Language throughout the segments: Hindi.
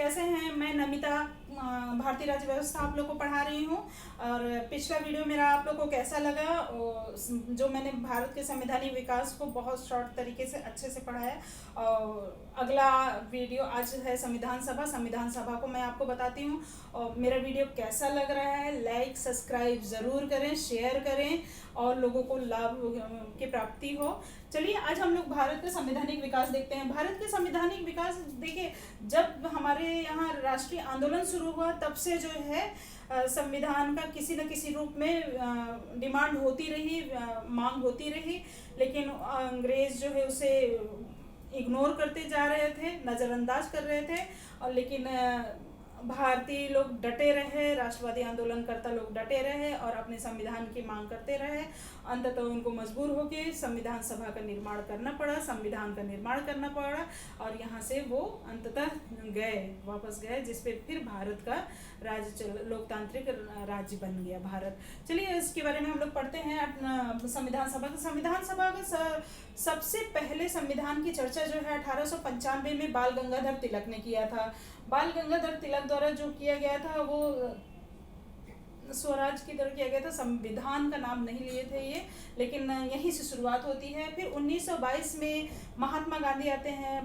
कैसे हैं। मैं नमिता भारतीय राज्य व्यवस्था आप लोग को पढ़ा रही हूँ। और पिछला वीडियो मेरा आप लोग को कैसा लगा, जो मैंने भारत के संवैधानिक विकास को बहुत शॉर्ट तरीके से अच्छे से पढ़ाया। और अगला वीडियो आज है संविधान सभा को मैं आपको बताती हूँ। और मेरा वीडियो कैसा लग रहा है, लाइक सब्सक्राइब ज़रूर करें, शेयर करें और लोगों को लाभ की प्राप्ति हो। चलिए आज हम लोग भारत का संवैधानिक विकास देखते हैं। भारत के संवैधानिक विकास देखिए, जब हमारे यहाँ राष्ट्रीय आंदोलन शुरू हुआ तब से जो है संविधान का किसी न किसी रूप में डिमांड होती रही, मांग होती रही, लेकिन अंग्रेज जो है उसे इग्नोर करते जा रहे थे, नज़रअंदाज कर रहे थे। और लेकिन भारतीय लोग डटे रहे, राष्ट्रवादी आंदोलनकर्ता लोग डटे रहे और अपने संविधान की मांग करते रहे। अंततः उनको मजबूर होकर संविधान सभा का निर्माण करना पड़ा, संविधान का निर्माण करना पड़ा और यहाँ से वो अंततः वापस गए, जिसपे फिर भारत का राज्य लोकतांत्रिक राज्य बन गया भारत। चलिए इसके बारे में हम लोग पढ़ते हैं। संविधान सभा का सबसे पहले संविधान की चर्चा जो है 1895 में बाल गंगाधर तिलक ने किया था। बाल गंगाधर तिलक द्वारा जो किया गया था वो स्वराज की तरह किया गया था, संविधान का नाम नहीं लिए थे ये, लेकिन यहीं से शुरुआत होती है। फिर 1922 में महात्मा गांधी आते हैं,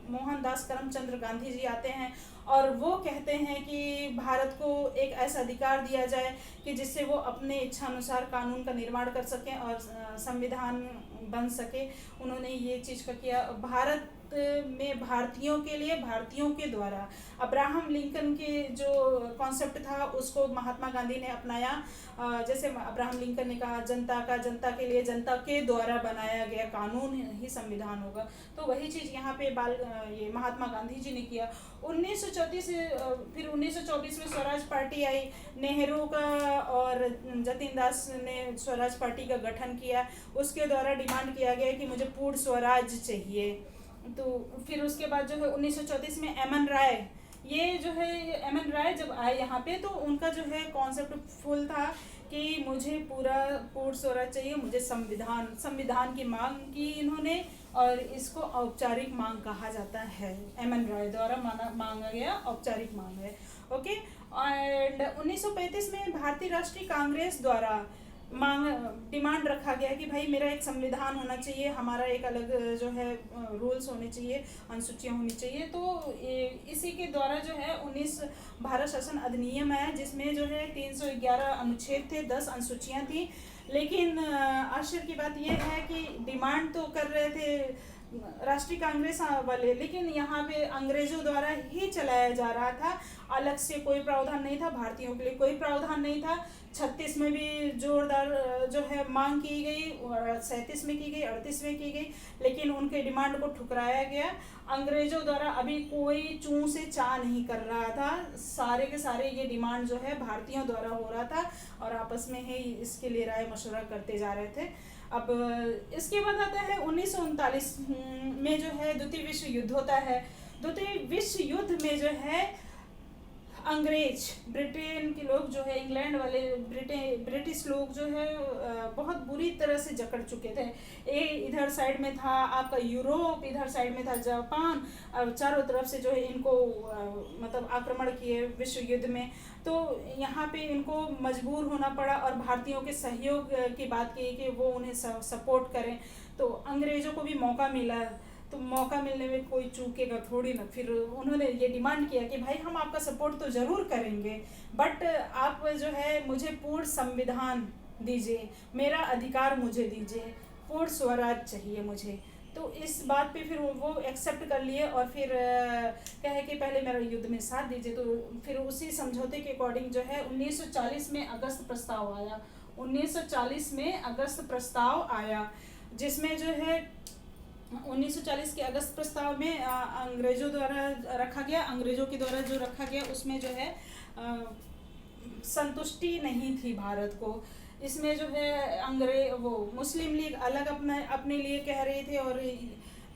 मोहनदास करमचंद गांधी जी आते हैं और वो कहते हैं कि भारत को एक ऐसा अधिकार दिया जाए कि जिससे वो अपने इच्छानुसार कानून का निर्माण कर सकें और संविधान बन सके। उन्होंने ये चीज़ का किया। भारत में भारतीयों के लिए, भारतीयों के द्वारा अब्राहम लिंकन के जो कॉन्सेप्ट था उसको महात्मा गांधी ने अपनाया। जैसे अब्राहम लिंकन ने कहा, जनता का, जनता के लिए, जनता के द्वारा बनाया गया कानून ही संविधान होगा। तो वही चीज़ यहाँ पे ये महात्मा गांधी जी ने किया। 1934 फिर 1924 में स्वराज पार्टी आई, नेहरू का और जतिन दास ने स्वराज पार्टी का गठन किया। उसके द्वारा डिमांड किया गया कि मुझे पूर्ण स्वराज चाहिए। तो फिर उसके बाद जो है 1934 में एम एन राय, ये जो है एम एन राय जब आए यहाँ पे तो उनका जो है कॉन्सेप्ट फुल था कि मुझे पूर्ण स्वराज चाहिए, मुझे संविधान की मांग की इन्होंने और इसको औपचारिक मांग कहा जाता है। एम एन राय द्वारा मांगा गया औपचारिक मांग है। ओके। एंड 1935 में भारतीय राष्ट्रीय कांग्रेस द्वारा डिमांड रखा गया कि भाई मेरा एक संविधान होना चाहिए, हमारा एक अलग जो है रूल्स होने चाहिए, अनुसूचियाँ होनी चाहिए। तो इसी के द्वारा जो है 19 भारत शासन अधिनियम आया, जिसमें जो है 311 अनुच्छेद थे, 10 अनुसूचियाँ थी। लेकिन आश्चर्य की बात यह है कि डिमांड तो कर रहे थे राष्ट्रीय कांग्रेस वाले, लेकिन यहाँ पे अंग्रेजों द्वारा ही चलाया जा रहा था। अलग से कोई प्रावधान नहीं था, भारतीयों के लिए कोई प्रावधान नहीं था। 36 में भी जोरदार जो है मांग की गई और 37 में की गई, 38 में की गई, लेकिन उनके डिमांड को ठुकराया गया। अंग्रेजों द्वारा अभी कोई चूं से चा नहीं कर रहा था, सारे के सारे ये डिमांड जो है भारतीयों द्वारा हो रहा था और आपस में ही इसके लिए राय मशवरा करते जा रहे थे। अब इसके बाद आता है 1939 में जो है द्वितीय विश्व युद्ध होता है। द्वितीय विश्व युद्ध में जो है अंग्रेज, ब्रिटेन के लोग जो है, इंग्लैंड वाले ब्रिटिश लोग जो है बहुत बुरी तरह से जकड़ चुके थे। इधर साइड में था आपका यूरोप, इधर साइड में था जापान, चारों तरफ से जो है इनको मतलब आक्रमण किए विश्व युद्ध में। तो यहाँ पे इनको मजबूर होना पड़ा और भारतीयों के सहयोग की बात की कि वो उन्हें सपोर्ट करें। तो अंग्रेजों को भी मौका मिला, तो मौका मिलने में कोई चूकेगा थोड़ी ना। फिर उन्होंने ये डिमांड किया कि भाई हम आपका सपोर्ट तो ज़रूर करेंगे, बट आप जो है मुझे पूर्ण संविधान दीजिए, मेरा अधिकार मुझे दीजिए, पूर्ण स्वराज चाहिए मुझे। तो इस बात पे फिर वो एक्सेप्ट कर लिए और फिर कहे कि पहले मेरा युद्ध में साथ दीजिए। तो फिर उसी समझौते के अकॉर्डिंग जो है 1940 में अगस्त प्रस्ताव आया। 1940 में अगस्त प्रस्ताव आया, जिसमें जो है 1940 के अगस्त प्रस्ताव में अंग्रेजों द्वारा रखा गया, अंग्रेजों के द्वारा जो रखा गया उसमें जो है संतुष्टि नहीं थी भारत को। इसमें जो है वो मुस्लिम लीग अलग अपने लिए कह रही थी और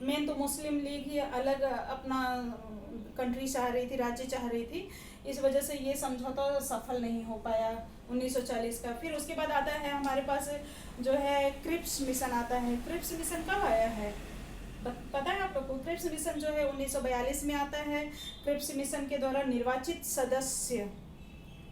मेन तो मुस्लिम लीग ही अलग अपना कंट्री चाह रही थी, राज्य चाह रही थी। इस वजह से ये समझौता सफल नहीं हो पाया 1940 का। फिर उसके बाद आता है हमारे पास जो है क्रिप्स मिशन आता है। क्रिप्स मिशन कब आया है? पता है आप लोग को क्रिप्स मिशन जो है 1942 में आता है। क्रिप्स मिशन के द्वारा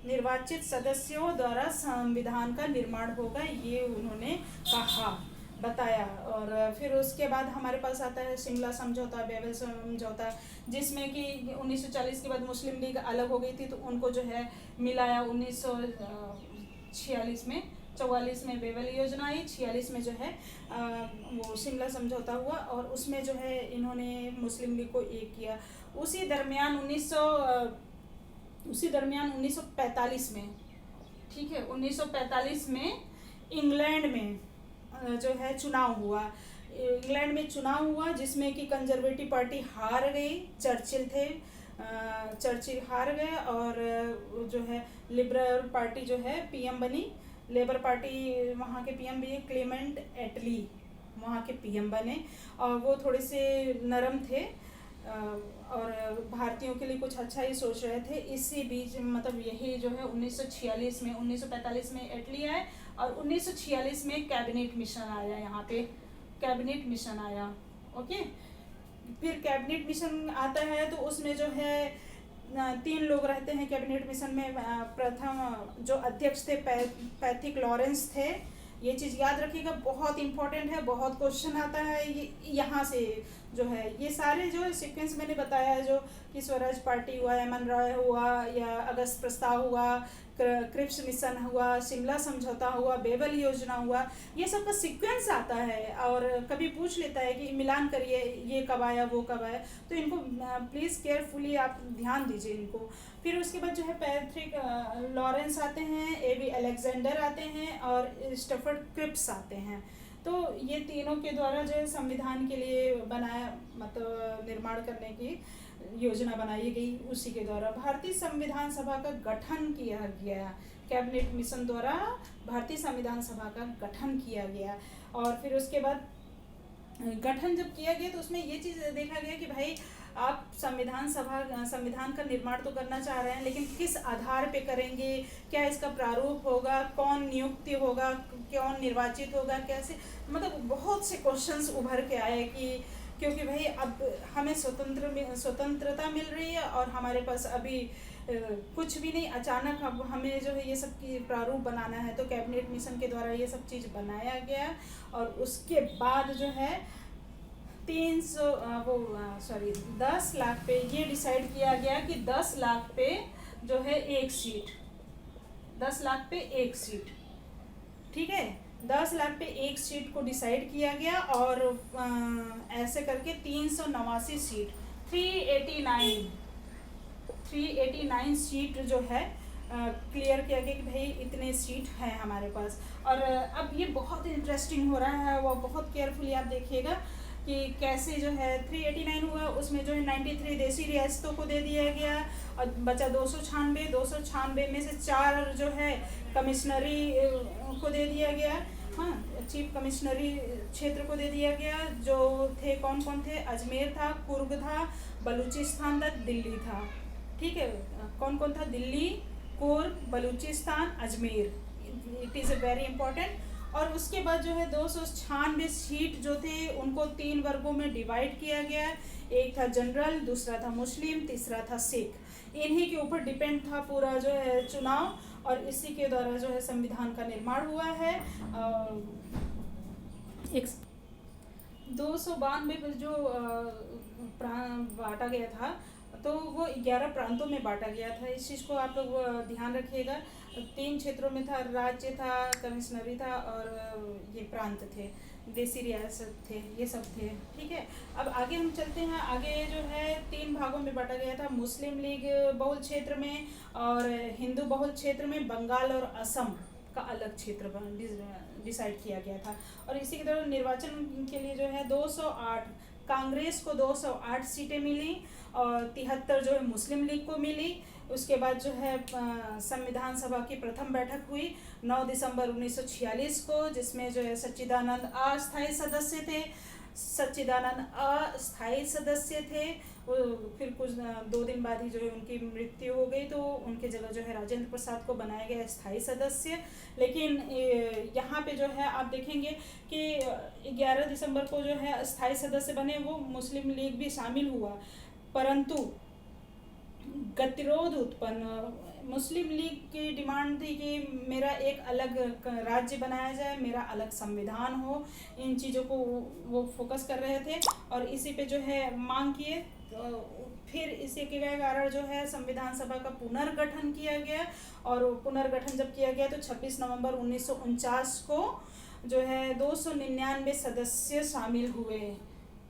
निर्वाचित सदस्यों द्वारा संविधान का निर्माण होगा, ये उन्होंने कहा, बताया। और फिर उसके बाद हमारे पास आता है शिमला समझौता, बेबल समझौता, जिसमें कि 1940 के बाद मुस्लिम लीग अलग हो गई थी, तो उनको जो है मिलाया 1946 में। 44 में बेबल योजना आई, 46 में जो है वो शिमला समझौता हुआ, और उसमें जो है इन्होंने मुस्लिम लीग को एक किया। उसी दरमियान 1945 में, ठीक है, 1945 में इंग्लैंड में जो है चुनाव हुआ। इंग्लैंड में चुनाव हुआ जिसमें कि कंजर्वेटिव पार्टी हार गई, चर्चिल हार गए, और जो है लिबरल पार्टी जो है पीएम बनी। लेबर पार्टी वहाँ के पीएम भी क्लेमेंट एटली वहाँ के पीएम बने, और वो थोड़े से नरम थे और भारतीयों के लिए कुछ अच्छा ही सोच रहे थे। इसी बीच मतलब यही जो है 1946 में, 1945 में एटली आए, और 1946 में कैबिनेट मिशन आया, यहाँ पे कैबिनेट मिशन आया। ओके, फिर कैबिनेट मिशन आता है तो उसमें जो है 3 लोग रहते हैं कैबिनेट मिशन में। प्रथम जो अध्यक्ष थे पैथिक लॉरेंस थे। ये चीज़ याद रखिएगा, बहुत इंपॉर्टेंट है, बहुत क्वेश्चन आता है ये यहाँ से जो है। ये सारे जो सीक्वेंस मैंने बताया है, जो कि स्वराज पार्टी हुआ, एमएन रॉय हुआ, या अगस्त प्रस्ताव हुआ, क्रिप्स मिशन हुआ, शिमला समझौता हुआ, बेबल योजना हुआ, ये सब का सीक्वेंस आता है। और कभी पूछ लेता है कि मिलान करिए, ये कब आया, वो कब आया, तो इनको प्लीज़ केयरफुली आप ध्यान दीजिए इनको। फिर उसके बाद जो है पैट्रिक लॉरेंस आते हैं, एवी अलेक्जेंडर आते हैं, और स्टफर्ड क्रिप्स आते हैं। तो ये तीनों के द्वारा जो है संविधान के लिए बनाया, मतलब निर्माण करने की योजना बनाई गई। उसी के द्वारा भारतीय संविधान सभा का गठन किया गया। कैबिनेट मिशन द्वारा भारतीय संविधान सभा का गठन किया गया। और फिर उसके बाद गठन जब किया गया तो उसमें ये चीज़ देखा गया कि भाई आप संविधान का निर्माण तो करना चाह रहे हैं, लेकिन किस आधार पे करेंगे, क्या इसका प्रारूप होगा, कौन नियुक्ति होगा, कौन निर्वाचित होगा, कैसे, मतलब बहुत से क्वेश्चंस उभर के आए कि क्योंकि भाई अब हमें स्वतंत्रता मिल रही है और हमारे पास अभी कुछ भी नहीं, अचानक अब हमें जो है ये सब की प्रारूप बनाना है। तो कैबिनेट मिशन के द्वारा ये सब चीज़ बनाया गया। और उसके बाद जो है 10 लाख पे ये डिसाइड किया गया कि 10 लाख पे जो है 1 सीट, 10 लाख पे 1 सीट, ठीक है, 10 लाख पे 1 सीट को डिसाइड किया गया। और ऐसे करके 389 सीट, 389 सीट जो है क्लियर किया गया कि भाई इतने सीट हैं हमारे पास। और अब ये बहुत इंटरेस्टिंग हो रहा है, वो बहुत केयरफुली आप देखिएगा कि कैसे जो है 389 हुआ, उसमें जो है 93 देसी रियासतों को दे दिया गया, और बचा 296 में से 4 जो है कमिश्नरी को दे दिया गया, हाँ, चीफ कमिश्नरी क्षेत्र को दे दिया गया। जो थे कौन कौन थे, अजमेर था, कुर्ग था, बलूचिस्तान था, दिल्ली था, ठीक है, कौन कौन था, Delhi, Coorg, Balochistan, Ajmer, it is a very important. और उसके बाद जो है 296 सीट जो थे उनको 3 वर्गों में डिवाइड किया गया। एक था जनरल, दूसरा था मुस्लिम, तीसरा था सिख। इन्हीं के ऊपर डिपेंड था पूरा जो है चुनाव, और इसी के द्वारा जो है संविधान का निर्माण हुआ है। 292 जो बांटा गया था, तो वो 11 प्रांतों में बांटा गया था। इस चीज़ को आप लोग ध्यान रखिएगा। 3 क्षेत्रों में था, राज्य था, कमिश्नरी था, और ये प्रांत थे, देसी रियासत थे, ये सब थे, ठीक है। अब आगे हम चलते हैं। आगे जो है 3 भागों में बांटा गया था, मुस्लिम लीग बहुल क्षेत्र में, और हिंदू बहुल क्षेत्र में बंगाल और असम का अलग क्षेत्र डिसाइड किया गया था। और इसी की तरह निर्वाचन के लिए जो है 208 कांग्रेस को 208 सीटें मिली, और 73 जो है मुस्लिम लीग को मिली। उसके बाद जो है संविधान सभा की प्रथम बैठक हुई 9 दिसंबर 1946 को, जिसमें जो है सच्चिदानंद अस्थायी सदस्य थे। फिर कुछ 2 दिन बाद ही जो है उनकी मृत्यु हो गई, तो उनके जगह जो है राजेंद्र प्रसाद को बनाया गया स्थायी सदस्य। लेकिन यहाँ पे जो है आप देखेंगे कि 11 दिसंबर को जो है स्थायी सदस्य बने वो मुस्लिम लीग भी शामिल हुआ, परंतु गतिरोध उत्पन्न, मुस्लिम लीग की डिमांड थी कि मेरा एक अलग राज्य बनाया जाए, मेरा अलग संविधान हो, इन चीज़ों को वो फोकस कर रहे थे और इसी पे जो है मांग किए। तो फिर इसी के कारण जो है संविधान सभा का पुनर्गठन किया गया, और पुनर्गठन जब किया गया तो 26 नवंबर 1949 को जो है 299 सदस्य शामिल हुए।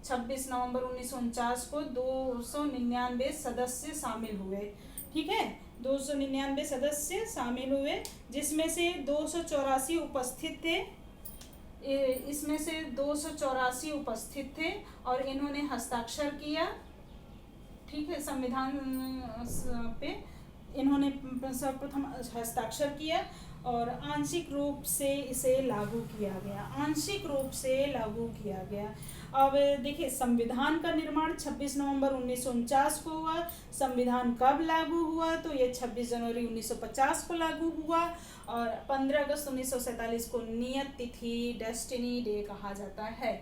26 नवंबर 1949 को 299 सदस्य शामिल हुए। ठीक है, 299 सदस्य शामिल हुए, जिसमें से 284 उपस्थित थे। इसमें से 284 उपस्थित थे और इन्होंने हस्ताक्षर किया। ठीक है, संविधान पे इन्होंने सर्वप्रथम हस्ताक्षर किया और आंशिक रूप से इसे लागू किया गया, आंशिक रूप से लागू किया गया। अब देखिए, संविधान का निर्माण 26 नवंबर 1949 को हुआ। संविधान कब लागू हुआ? तो ये 26 जनवरी 1950 को लागू हुआ और 15 अगस्त 1947 को नियत तिथि, डेस्टिनी डे कहा जाता है।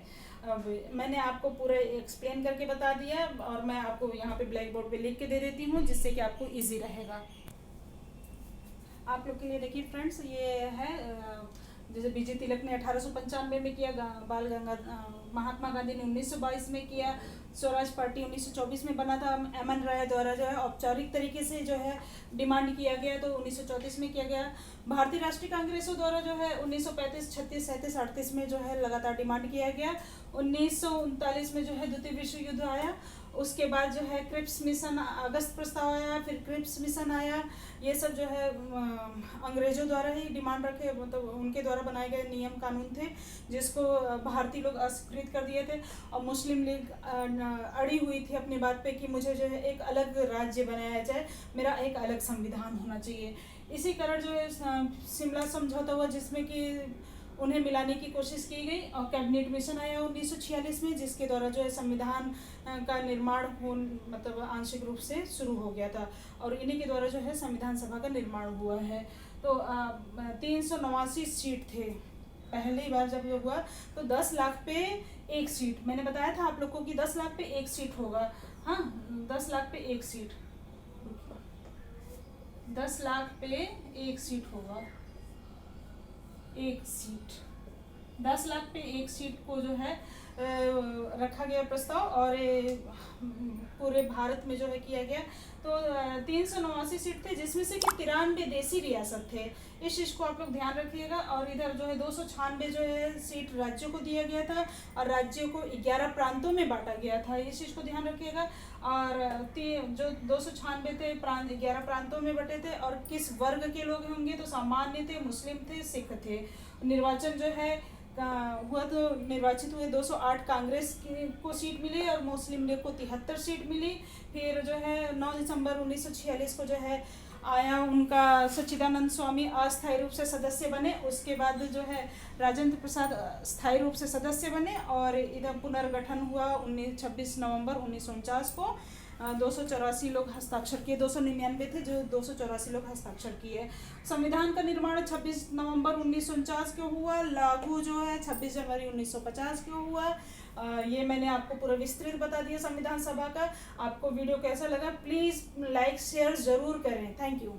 अब मैंने आपको पूरा एक्सप्लेन करके बता दिया और मैं आपको यहाँ पे ब्लैक बोर्ड पे लिख के दे देती हूँ, जिससे कि आपको इजी रहेगा। आप लोग के लिए देखिए फ्रेंड्स, ये है जैसे बीजे तिलक ने 1895 में किया, महात्मा गांधी ने 1922 में किया, स्वराज पार्टी 1924 में बना था, एम.एन. राय द्वारा जो है औपचारिक तरीके से जो है डिमांड किया गया तो 1934 में किया गया। भारतीय राष्ट्रीय कांग्रेसों द्वारा जो है 1935, 36, 37, 38 में जो है लगातार डिमांड किया गया। 1939 में जो है द्वितीय विश्व युद्ध आया, उसके बाद जो है क्रिप्स मिशन, अगस्त प्रस्ताव आया, फिर क्रिप्स मिशन आया। ये सब जो है अंग्रेजों द्वारा ही डिमांड रखे, मतलब उनके द्वारा बनाए गए नियम कानून थे, जिसको भारतीय लोग अस्वीकृत कर दिए थे। और मुस्लिम लीग अड़ी हुई थी अपनी बात पे कि मुझे जो है एक अलग राज्य बनाया जाए, मेरा एक अलग संविधान होना चाहिए। इसी कारण जो है शिमला समझौता हुआ, जिसमें कि उन्हें मिलाने की कोशिश की गई और कैबिनेट मिशन आया 1946 में, जिसके द्वारा जो है संविधान का निर्माण मतलब आंशिक रूप से शुरू हो गया था और इन्हीं के द्वारा जो है संविधान सभा का निर्माण हुआ है। तो 389 सीट थे पहली बार जब ये हुआ, तो 10 लाख पे एक सीट, मैंने बताया था आप लोग को कि 10 लाख पे एक सीट होगा। हाँ, 10 लाख पे एक सीट, 10 लाख पे एक सीट होगा, एक सीट, 10 लाख पे एक सीट को जो है रखा गया प्रस्ताव और पूरे भारत में जो है किया गया। तो 389 सीट थे, जिसमें से कि 93 देसी रियासत थे। इस चीज़ को आप लोग ध्यान रखिएगा। और इधर जो है 296 जो है सीट राज्यों को दिया गया था और राज्यों को 11 प्रांतों में बांटा गया था, इस चीज़ को ध्यान रखिएगा। और जो 296 थे 11 प्रांतों में बटे थे। और किस वर्ग के लोग होंगे? तो सामान्य थे, मुस्लिम थे, सिख थे। निर्वाचन जो है हुआ तो निर्वाचित हुए 208 कांग्रेस को सीट मिली और मुस्लिम लीग को 73 सीट मिली। फिर जो है 9 दिसंबर 1946 को जो है आया उनका सच्चिदानंद स्वामी अस्थायी रूप से सदस्य बने। उसके बाद जो है राजेंद्र प्रसाद स्थायी रूप से सदस्य बने और इधर पुनर्गठन हुआ 26 नवंबर 1949 को। 284 लोग हस्ताक्षर किए, 299 थे जो 284 लोग हस्ताक्षर किए। संविधान का निर्माण 26 नवंबर 1949 को हुआ, लागू जो है 26 जनवरी 1950 को हुआ। ये मैंने आपको पूरा विस्तृत बता दिया संविधान सभा का। आपको वीडियो कैसा लगा? प्लीज़ लाइक शेयर ज़रूर करें। Thank you.